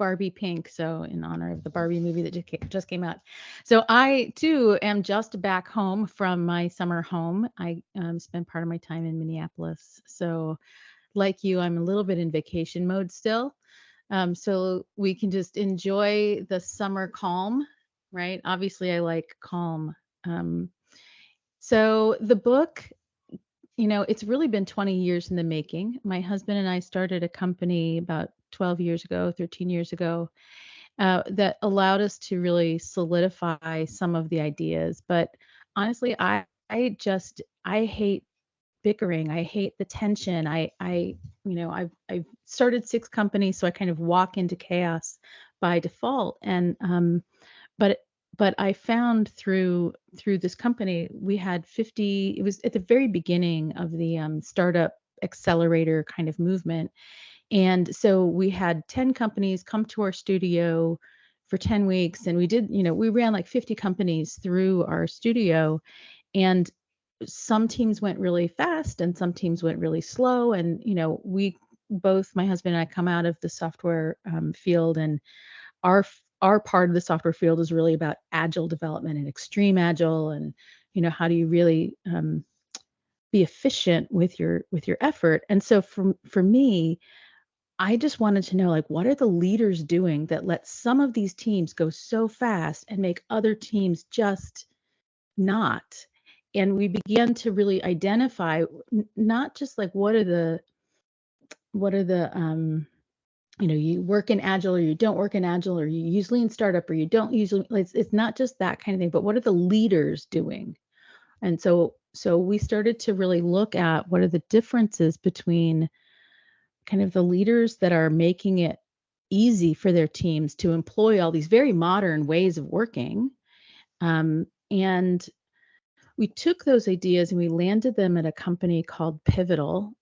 Barbie pink, so in honor of the Barbie movie that just came out. So I too am just back home from my summer home. I spent part of my time in Minneapolis. So like you, I'm a little bit in vacation mode still. So we can just enjoy the summer calm, right? Obviously, I like calm. Um, so the book, it's really been 20 years in the making. My husband and I started a company about 12 years ago, 13 years ago, that allowed us to really solidify some of the ideas. But honestly, I hate bickering. I hate the tension. I've started 6 companies, so I kind of walk into chaos by default. And but but I found through this company, we had 50. It was at the very beginning of the startup accelerator kind of movement, and so we had 10 companies come to our studio for 10 weeks, and we ran like 50 companies through our studio, and some teams went really fast and some teams went really slow. And we both, my husband and I, come out of the software field, and our part of the software field is really about agile development and extreme agile, and how do you really be efficient with your effort. And so for me, I just wanted to know, like, what are the leaders doing that let some of these teams go so fast and make other teams just not? And we began to really identify not just like what are the you work in agile or you don't work in agile, or you use lean startup or you don't use it's not just that kind of thing, but what are the leaders doing? And so we started to really look at what are the differences between kind of the leaders that are making it easy for their teams to employ all these very modern ways of working. And we took those ideas and we landed them at a company called Pivotal.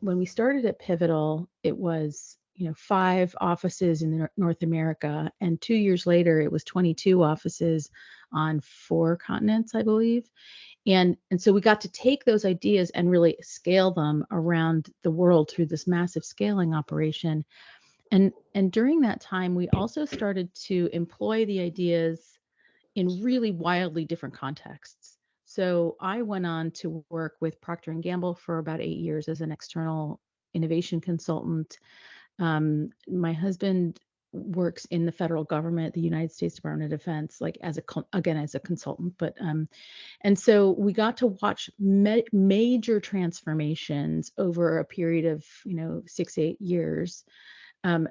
When we started at Pivotal, it was 5 offices in North America, and 2 years later, it was 22 offices on 4 continents, I believe. And so we got to take those ideas and really scale them around the world through this massive scaling operation. And during that time, we also started to employ the ideas in really wildly different contexts. So I went on to work with Procter and Gamble for about 8 years as an external innovation consultant. My husband works in the federal government, the United States Department of Defense, like again as a consultant. But and so we got to watch major transformations over a period of 6-8 years. Um,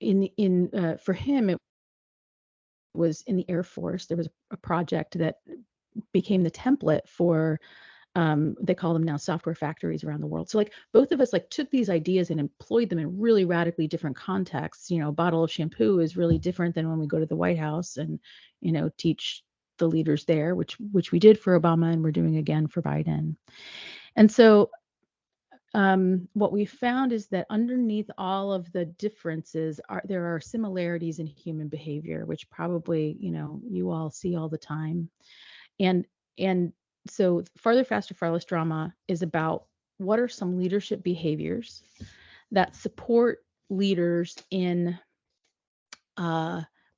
in For him, it was in the Air Force. There was a project that became the template for they call them now software factories around the world. So like both of us like took these ideas and employed them in really radically different contexts. A bottle of shampoo is really different than when we go to the White House and teach the leaders there, which we did for Obama and we're doing again for Biden. And so what we found is that underneath all of the differences there are similarities in human behavior, which probably you all see all the time. And so Farther, Faster, Far Less Drama is about what are some leadership behaviors that support leaders in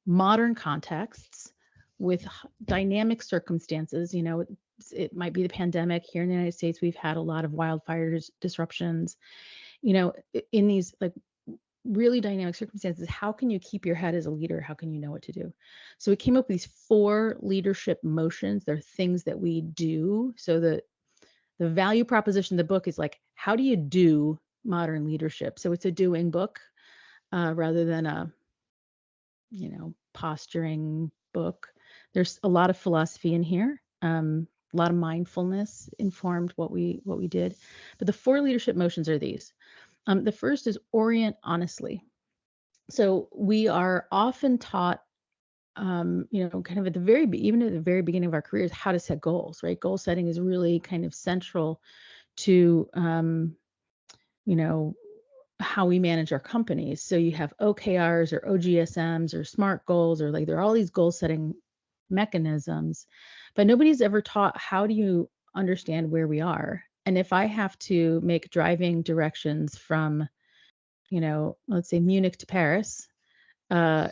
modern contexts with dynamic circumstances. It might be the pandemic. Here in the United States, we've had a lot of wildfire disruptions. In these like really dynamic circumstances, how can you keep your head as a leader? How can you know what to do? So we came up with these 4 leadership motions. They're things that we do. So the value proposition of the book is like, how do you do modern leadership? So it's a doing book rather than a posturing book. There's a lot of philosophy in here. A lot of mindfulness informed what we did. But the 4 leadership motions are these. The first is orient honestly. So we are often taught, kind of even at the very beginning of our careers, how to set goals, right? Goal setting is really kind of central to, how we manage our companies. So you have OKRs or OGSMs or SMART goals, or like there are all these goal setting mechanisms, but nobody's ever taught how do you understand where we are. And if I have to make driving directions from let's say Munich to Paris, uh,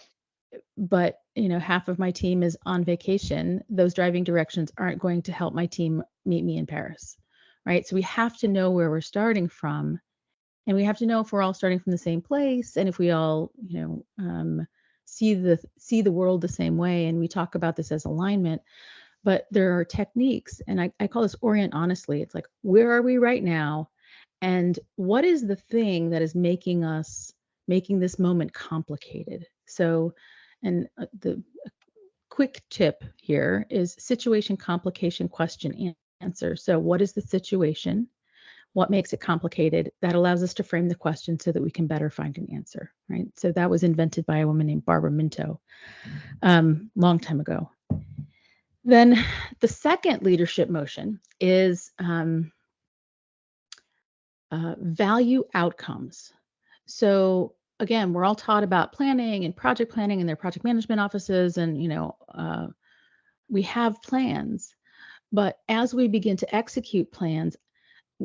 but half of my team is on vacation. Those driving directions aren't going to help my team meet me in Paris, right? So we have to know where we're starting from, and we have to know if we're all starting from the same place, and if we all, see the world the same way. And we talk about this as alignment, but there are techniques, and I call this orient honestly. It's like, where are we right now? And what is the thing that is making this moment complicated? So, and the quick tip here is situation, complication, question, answer. So, what is the situation? What makes it complicated? That allows us to frame the question so that we can better find an answer, right? So that was invented by a woman named Barbara Minto, long time ago. Then the second leadership motion is value outcomes. So again, we're all taught about planning and project planning in their project management offices, and we have plans. But as we begin to execute plans,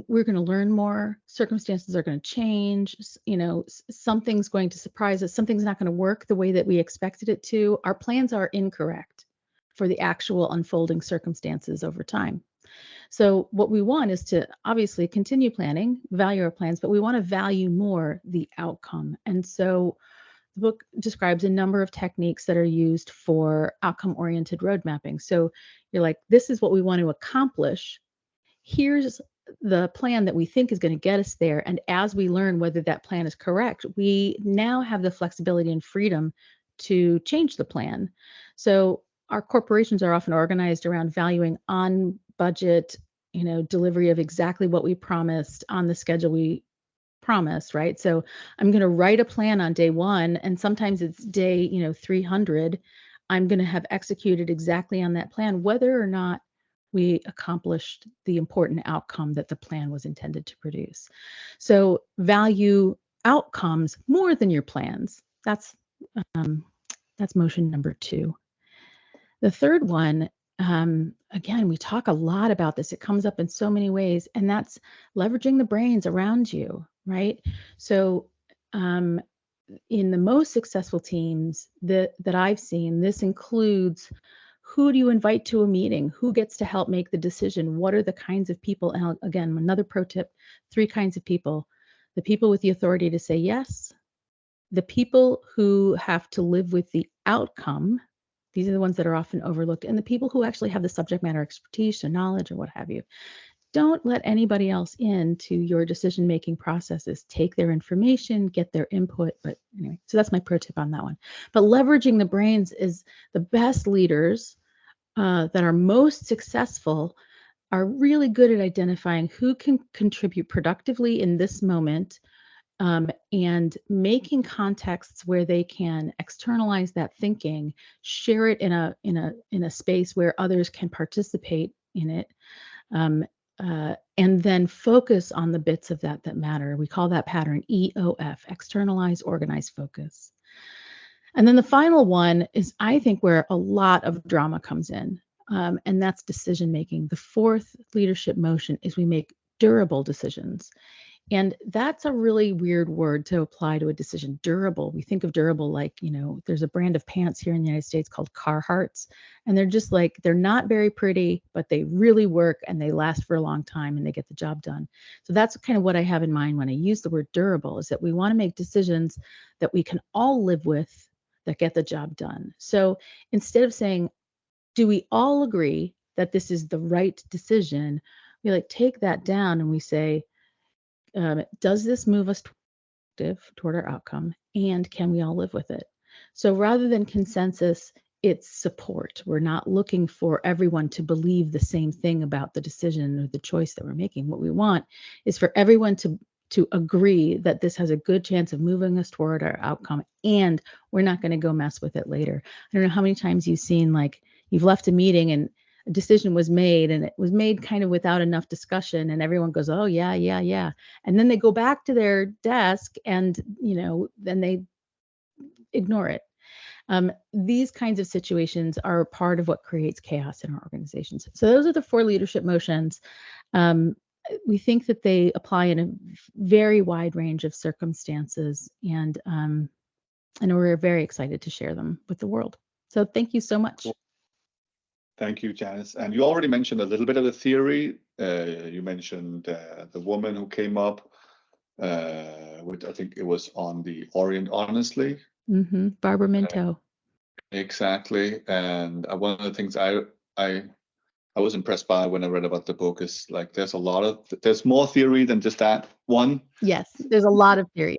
we're going to learn more. Circumstances are going to change. Something's going to surprise us. Something's not going to work the way that we expected it to. Our plans are incorrect for the actual unfolding circumstances over time. So what we want is to obviously continue planning, value our plans, but we want to value more the outcome. And so the book describes a number of techniques that are used for outcome-oriented road mapping. So you're like, this is what we want to accomplish. Here's the plan that we think is going to get us there. And as we learn whether that plan is correct, we now have the flexibility and freedom to change the plan. So our corporations are often organized around valuing on budget, delivery of exactly what we promised on the schedule we promised, right? So I'm going to write a plan on day 1, and sometimes it's day, 300. I'm going to have executed exactly on that plan, whether or not we accomplished the important outcome that the plan was intended to produce. So value outcomes more than your plans. That's motion number 2. The third one, again, we talk a lot about this. It comes up in so many ways, and that's leveraging the brains around you, right? So in the most successful teams that I've seen, this includes, who do you invite to a meeting? Who gets to help make the decision? What are the kinds of people? And again, another pro tip, 3 kinds of people: the people with the authority to say yes, the people who have to live with the outcome. These are the ones that are often overlooked, and the people who actually have the subject matter expertise or knowledge or what have you. Don't let anybody else into your decision-making processes. Take their information, get their input. But anyway, so that's my pro tip on that one. But leveraging the brains is the best leaders that are most successful are really good at identifying who can contribute productively in this moment, and making contexts where they can externalize that thinking, share it in a space where others can participate in it. And then focus on the bits of that matter. We call that pattern EOF, externalize, organize, focus. And then the final one is, I think, where a lot of drama comes in, and that's decision making. The fourth leadership motion is we make durable decisions. And that's a really weird word to apply to a decision. Durable. We think of durable like, there's a brand of pants here in the United States called Carhartts, and they're just like, they're not very pretty, but they really work and they last for a long time and they get the job done. So that's kind of what I have in mind when I use the word durable, is that we want to make decisions that we can all live with, that get the job done. So instead of saying, do we all agree that this is the right decision, we take that down and we say, does this move us toward our outcome, and can we all live with it? So rather than consensus, it's support. We're not looking for everyone to believe the same thing about the decision or the choice that we're making. What we want is for everyone to agree that this has a good chance of moving us toward our outcome, and we're not going to go mess with it later. I don't know how many times you've seen, you've left a meeting and a decision was made, and it was made kind of without enough discussion, and everyone goes, oh yeah, yeah, yeah. And then they go back to their desk and, then they ignore it. These kinds of situations are part of what creates chaos in our organizations. So those are the 4 leadership motions. we think that they apply in a very wide range of circumstances, and we're very excited to share them with the world. So thank you so much. Well, thank you, Janice. And you already mentioned a little bit of the theory. You mentioned the woman who came up with, I think it was on the Orient Honestly. Barbara Minto. Exactly. And one of the things I was impressed by when I read about the book is like there's more theory than just that one. Yes, there's a lot of theory.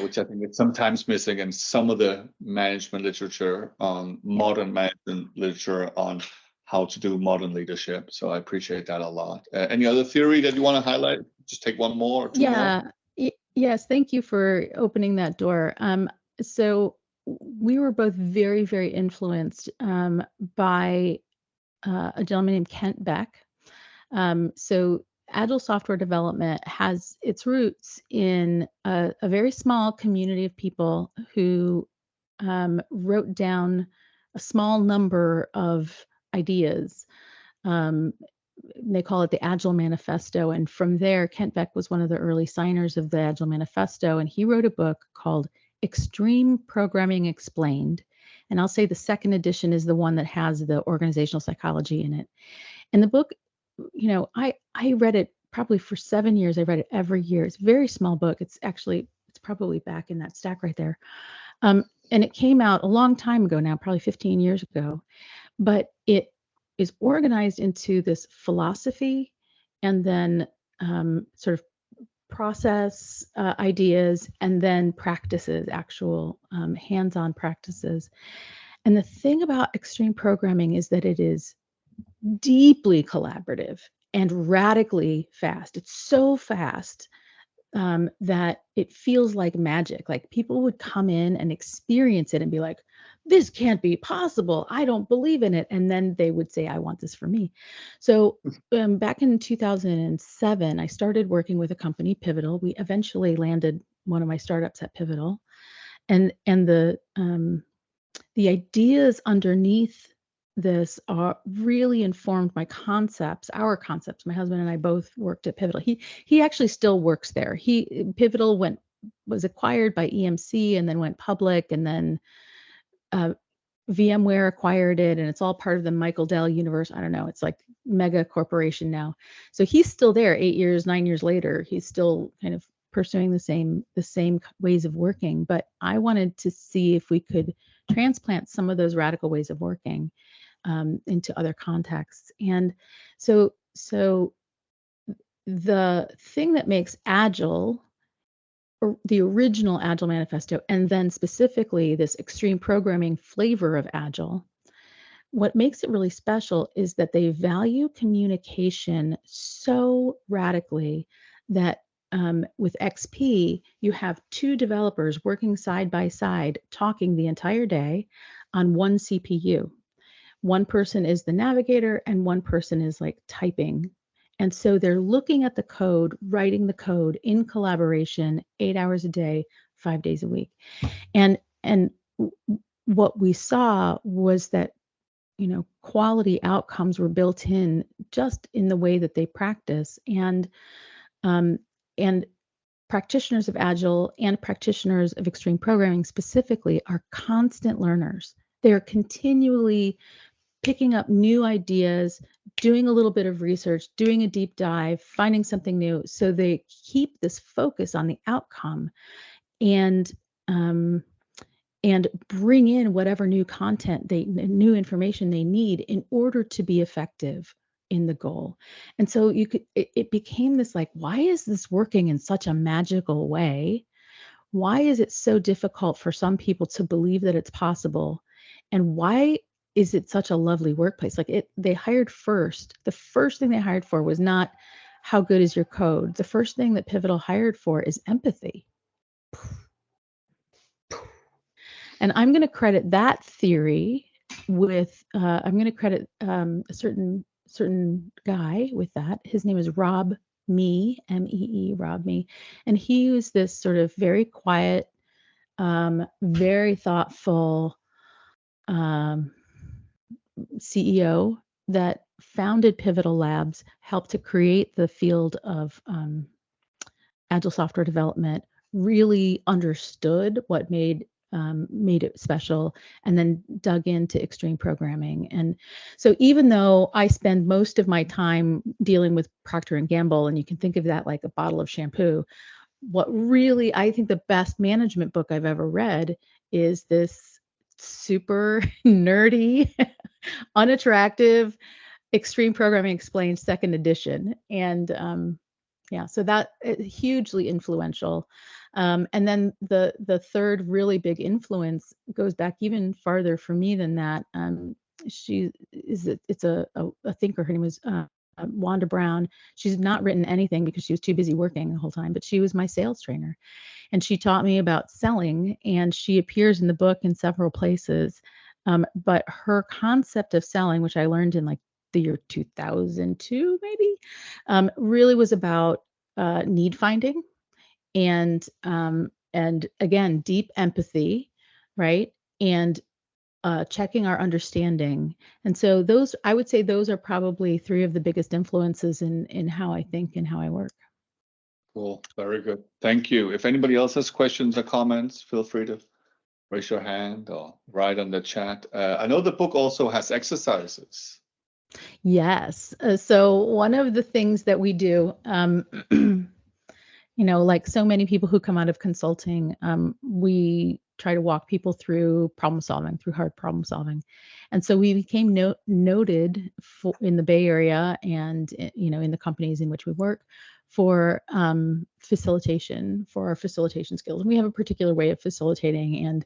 Which I think is sometimes missing in some of the management literature on modern management literature on how to do modern leadership. So I appreciate that a lot. Any other theory that you want to highlight? Just take one more or two more. Yes, thank you for opening that door. So we were both very, very influenced by a gentleman named Kent Beck. So Agile software development has its roots in a very small community of people who wrote down a small number of ideas. They call it the Agile Manifesto. And from there, Kent Beck was one of the early signers of the Agile Manifesto. And he wrote a book called Extreme Programming Explained. And I'll say the second edition is the one that has the organizational psychology in it. And the book, I read it probably for 7 years. I read it every year. It's a very small book. It's probably back in that stack right there. And it came out a long time ago now, probably 15 years ago. But it is organized into this philosophy and then sort of process ideas and then practices, actual hands-on practices. And the thing about extreme programming is that it is deeply collaborative and radically fast. It's so fast that it feels like magic. Like people would come in and experience it and be like, this can't be possible. I don't believe in it. And then they would say, I want this for me. So back in 2007, I started working with a company, Pivotal. We eventually landed one of my startups at Pivotal. And the ideas underneath this really informed our concepts. My husband and I both worked at Pivotal. He actually still works there. Pivotal was acquired by EMC and then went public, and then VMware acquired it, and it's all part of the Michael Dell universe. I don't know. It's like mega corporation now. So he's still there 9 years later. He's still kind of pursuing the same ways of working. But I wanted to see if we could transplant some of those radical ways of working into other contexts. And so the thing that makes Agile, or the original Agile Manifesto, and then specifically this extreme programming flavor of Agile, what makes it really special is that they value communication so radically that with XP, you have two developers working side by side, talking the entire day on one CPU. One person is the navigator and one person is like typing. And so they're looking at the code, writing the code in collaboration, 8 hours a day, 5 days a week. And what we saw was that, quality outcomes were built in just in the way that they practice. And practitioners of Agile and practitioners of extreme programming specifically are constant learners. They're continually picking up new ideas, doing a little bit of research, doing a deep dive, finding something new. So they keep this focus on the outcome and bring in whatever new new information they need in order to be effective in the goal. And so it became this like, why is this working in such a magical way? Why is it so difficult for some people to believe that it's possible? And why is it such a lovely workplace? The first thing they hired for was not how good is your code. The first thing that Pivotal hired for is empathy. And I'm going to credit that theory with, I'm going to credit a certain guy with that. His name is Rob Mee, M-E-E, Rob Mee. And he was this sort of very quiet, very thoughtful CEO that founded Pivotal Labs, helped to create the field of agile software development, really understood what made it special, and then dug into extreme programming. And so even though I spend most of my time dealing with Procter and Gamble, and you can think of that like a bottle of shampoo, what really I think the best management book I've ever read is this super nerdy, unattractive Extreme Programming Explained second edition. And yeah, so that hugely influential. And then the third really big influence goes back even farther for me than that. It's a thinker. Her name was Wanda Brown. She's not written anything because she was too busy working the whole time, but she was my sales trainer, and she taught me about selling. And she appears in the book in several places. But her concept of selling, which I learned in like the year 2002, maybe, really was about need finding and again deep empathy, right? And checking our understanding. And so those, I would say, those are probably three of the biggest influences in how I think and how I work. Cool. Very good. Thank you. If anybody else has questions or comments, feel free to raise your hand or write on the chat. I know the book also has exercises. Yes. So one of the things that we do, like so many people who come out of consulting, we try to walk people through problem solving, through hard problem solving. And so we became noted in the Bay Area and, in the companies in which we work for facilitation, for our facilitation skills. And we have a particular way of facilitating. And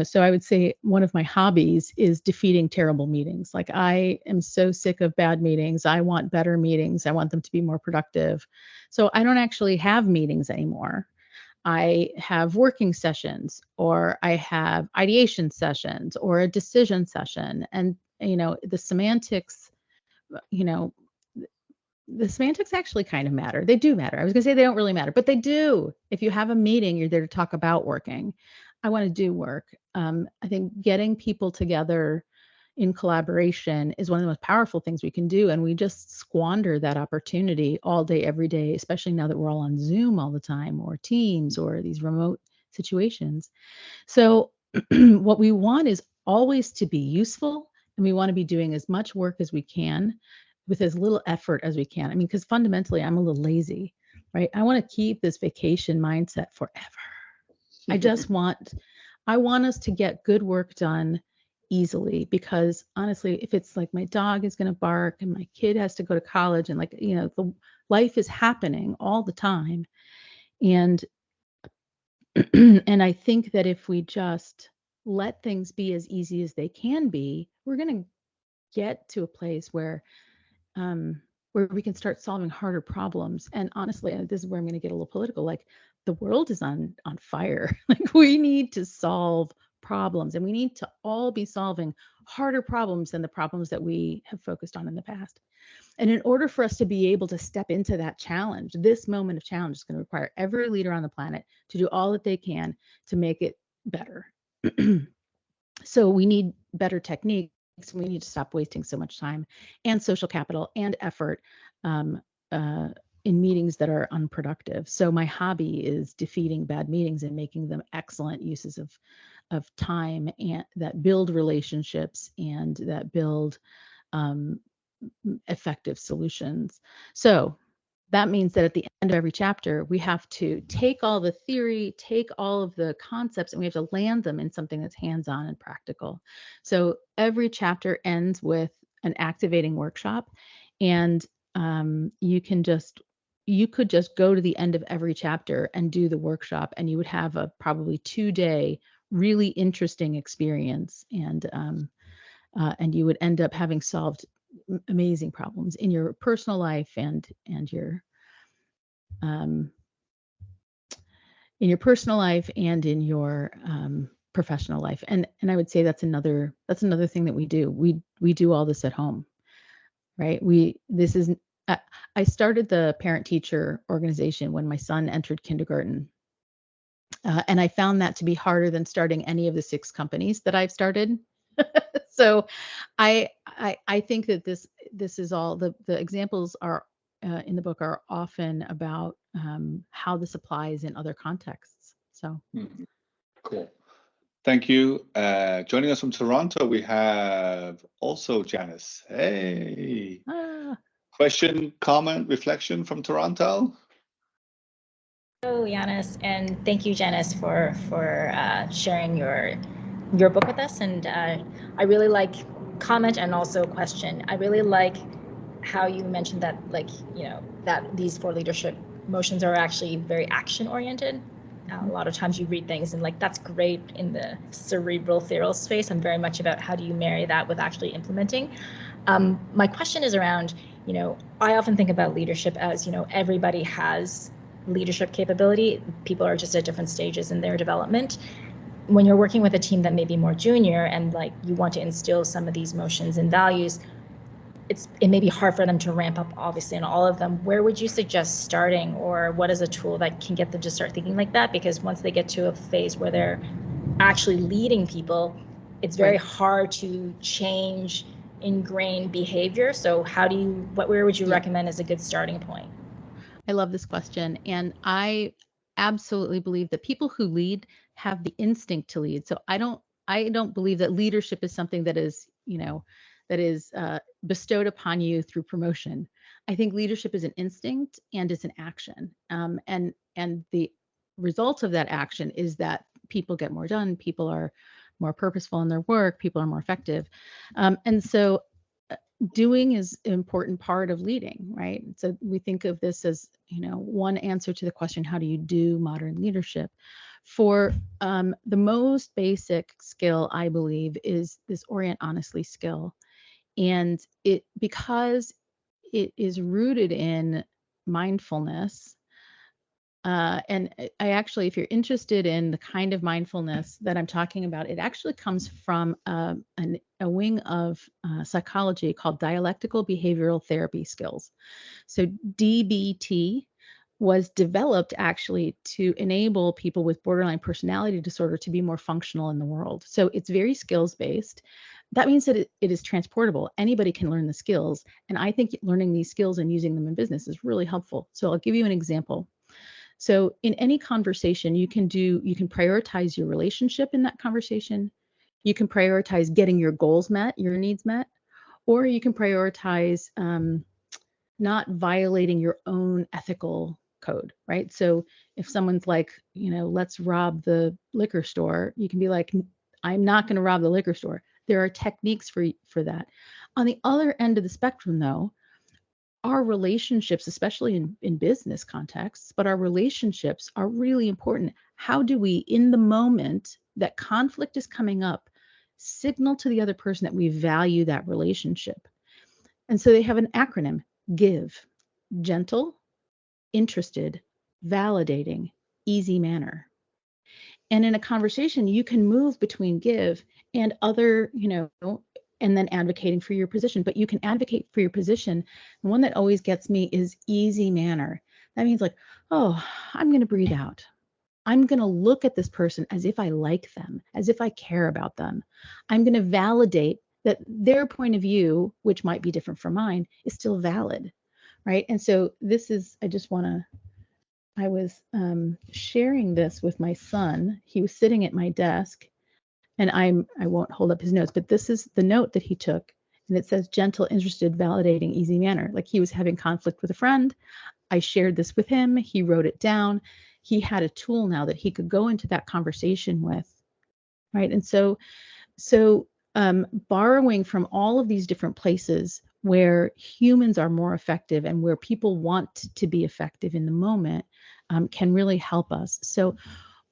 so I would say one of my hobbies is defeating terrible meetings. Like I am so sick of bad meetings. I want better meetings. I want them to be more productive. So I don't actually have meetings anymore. I have working sessions, or I have ideation sessions, or a decision session. And, the semantics, you know, the semantics actually kind of matter. They do matter. I was going to say they don't really matter, but they do. If you have a meeting, you're there to talk about working. I want to do work. I think getting people together in collaboration is one of the most powerful things we can do. And we just squander that opportunity all day, every day, especially now that we're all on Zoom all the time, or Teams, or these remote situations. So what we want is always to be useful, and we want to be doing as much work as we can with as little effort as we can. I mean, because fundamentally, I'm a little lazy, right? I want to keep this vacation mindset forever. I want us to get good work done easily, because honestly, if it's like my dog is going to bark and my kid has to go to college, and the life is happening all the time. And and I think that if we just let things be as easy as they can be, we're going to get to a place where we can start solving harder problems. And honestly, and this is where I'm going to get a little political, like the world is on fire. Like we need to solve problems, and we need to all be solving harder problems than the problems that we have focused on in the past. And in order for us to be able to step into that challenge, this moment of challenge is going to require every leader on the planet to do all that they can to make it better. So we need better techniques. We need to stop wasting so much time and social capital and effort um, uh, in meetings that are unproductive. So my hobby is defeating bad meetings and making them excellent uses of time, and that build relationships and that build um, effective solutions. So that means that at the end of every chapter, we have to take all the theory, take all of the concepts, and we have to land them in something that's hands-on and practical. So every chapter ends with an activating workshop, and you could just go to the end of every chapter and do the workshop, and you would have a probably 2-day really interesting experience, and you would end up having solved amazing problems in your personal life and your um, in your personal life and in your professional life. And I would say that's another thing that we do. We do all this at home, right? I started the parent teacher organization when my son entered kindergarten. And I found that to be harder than starting any of the 6 companies that I've started. So I think that this is all the examples are in the book are often about how this applies in other contexts. So Cool. Thank you. Joining us from Toronto, we have also Janice. Hey. Question, comment, reflection from Toronto? Hello, Janice, and thank you, Janice, for sharing your book with us. And I really like comment and also question. I really like how you mentioned that, like, that these 4 leadership motions are actually very action oriented. A lot of times you read things and like, that's great in the cerebral theoral space. I'm very much about how do you marry that with actually implementing. My question is around, I often think about leadership as, everybody has leadership capability. People are just at different stages in their development. When you're working with a team that may be more junior and like you want to instill some of these motions and values, it may be hard for them to ramp up, obviously, in all of them. Where would you suggest starting, or what is a tool that can get them to start thinking like that? Because once they get to a phase where they're actually leading people, it's very hard to change ingrained behavior. So where would you recommend as a good starting point? I love this question. And I absolutely believe that people who lead have the instinct to lead. So I don't believe that leadership is something that is, bestowed upon you through promotion. I think leadership is an instinct and it's an action. And the result of that action is that people get more done, people are more purposeful in their work, people are more effective. And so doing is an important part of leading, right? So we think of this as, one answer to the question, how do you do modern leadership? For the most basic skill, I believe, is this orient honestly skill. And because it is rooted in mindfulness, and I actually, if you're interested in the kind of mindfulness that I'm talking about, it actually comes from a wing of psychology called dialectical behavioral therapy skills. So DBT was developed actually to enable people with borderline personality disorder to be more functional in the world. So it's very skills based. That means that it is transportable. Anybody can learn the skills. And I think learning these skills and using them in business is really helpful. So I'll give you an example. So in any conversation, you can prioritize your relationship in that conversation. You can prioritize getting your goals met, your needs met, or you can prioritize not violating your own ethical code, right? So if someone's like, let's rob the liquor store, you can be like, I'm not going to rob the liquor store. There are techniques for that. On the other end of the spectrum, though, our relationships, especially in business contexts, but our relationships are really important. How do we, in the moment that conflict is coming up, signal to the other person that we value that relationship? And so they have an acronym: GIVE, gentle, interested, validating, easy manner. And in a conversation, you can move between give and other, and then advocating for your position. But you can advocate for your position. And one that always gets me is easy manner. That means like, oh, I'm going to breathe out. I'm going to look at this person as if I like them, as if I care about them. I'm going to validate that their point of view, which might be different from mine, is still valid, right? And so I was sharing this with my son. He was sitting at my desk, and I won't hold up his notes, but this is the note that he took, and it says gentle, interested, validating, easy manner. Like he was having conflict with a friend. I shared this with him. He wrote it down. He had a tool now that he could go into that conversation with, right? And so borrowing from all of these different places where humans are more effective and where people want to be effective in the moment can really help us. So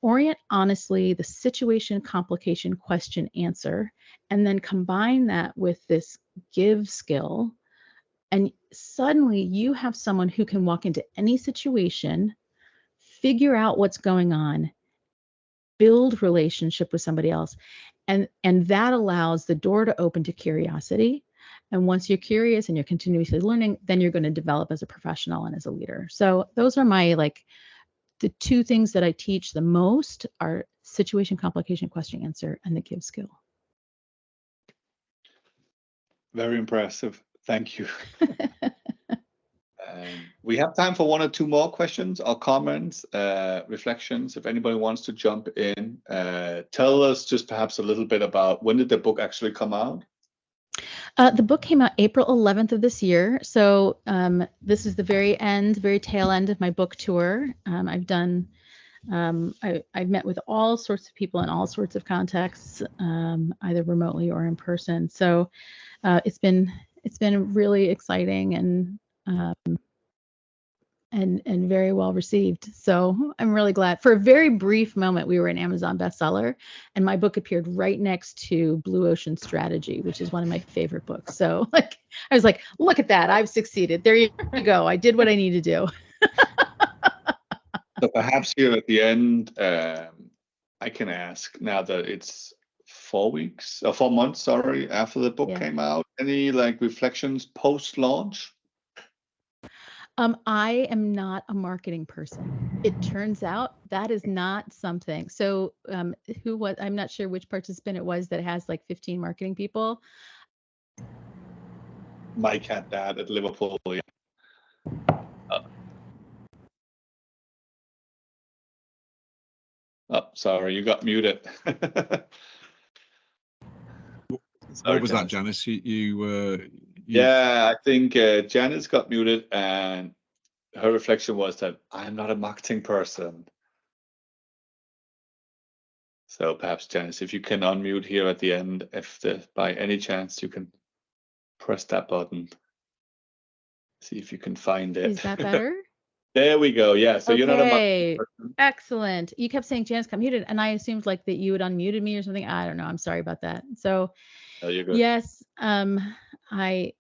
orient honestly, the situation, complication, question, answer, and then combine that with this give skill. And suddenly you have someone who can walk into any situation, figure out what's going on, build relationship with somebody else. And that allows the door to open to curiosity. And once you're curious and you're continuously learning, then you're going to develop as a professional and as a leader. So those are my the 2 things that I teach the most are situation, complication, question, answer, and the give skill. Very impressive. Thank you. We have time for one or two more questions or comments, reflections. If anybody wants to jump in, tell us just perhaps a little bit about when did the book actually come out? The book came out April 11th of this year. So this is the very tail end of my book tour. I've done, I've met with all sorts of people in all sorts of contexts, either remotely or in person. So it's been really exciting and very well received. So I'm really glad. For a very brief moment, we were an Amazon bestseller, and my book appeared right next to Blue Ocean Strategy, which is one of my favorite books. So like, I was like, look at that, I've succeeded. There you go. I did what I need to do. So perhaps here at the end, I can ask, now that it's 4 months, sorry, after the book came out, any like reflections post-launch? I am not a marketing person. It turns out that is not something. So I'm not sure which participant it was that has like 15 marketing people. Mike had that at Liverpool. Yeah. Oh, sorry, you got muted. What was that, Janice? Yeah, I think Janice got muted, and her reflection was that I'm not a marketing person. So perhaps, Janice, if you can unmute here at the end, if by any chance you can press that button. See if you can find it. Is that better? There we go. Yeah. So you're not a marketing person. Excellent. You kept saying Janice got muted, and I assumed like that you had unmuted me or something. I don't know. I'm sorry about that. So No, you're good. yes, what I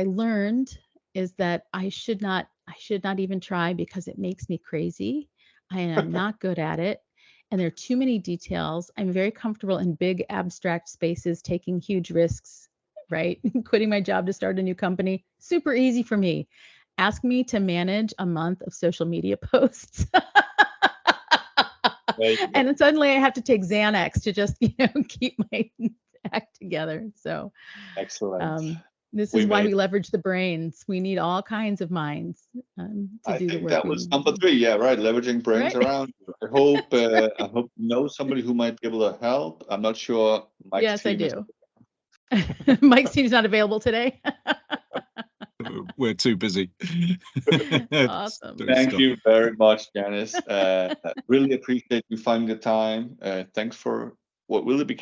learned is that I should not even try, because it makes me crazy. I am not good at it. And there are too many details. I'm very comfortable in big abstract spaces, taking huge risks, right? Quitting my job to start a new company. Super easy for me. Ask me to manage a month of social media posts. And then suddenly I have to take Xanax to just, keep my act together. So excellent. This is why we leverage the brains. We need all kinds of minds to do the work. I think that was number 3. Yeah, right. Leveraging brains around. I hope you know somebody who might be able to help. I'm not sure. Yes, I do. Mike's team's not available today. We're too busy. Awesome. Thank you very much, Janice. Really appreciate you finding the time. Thanks for what really became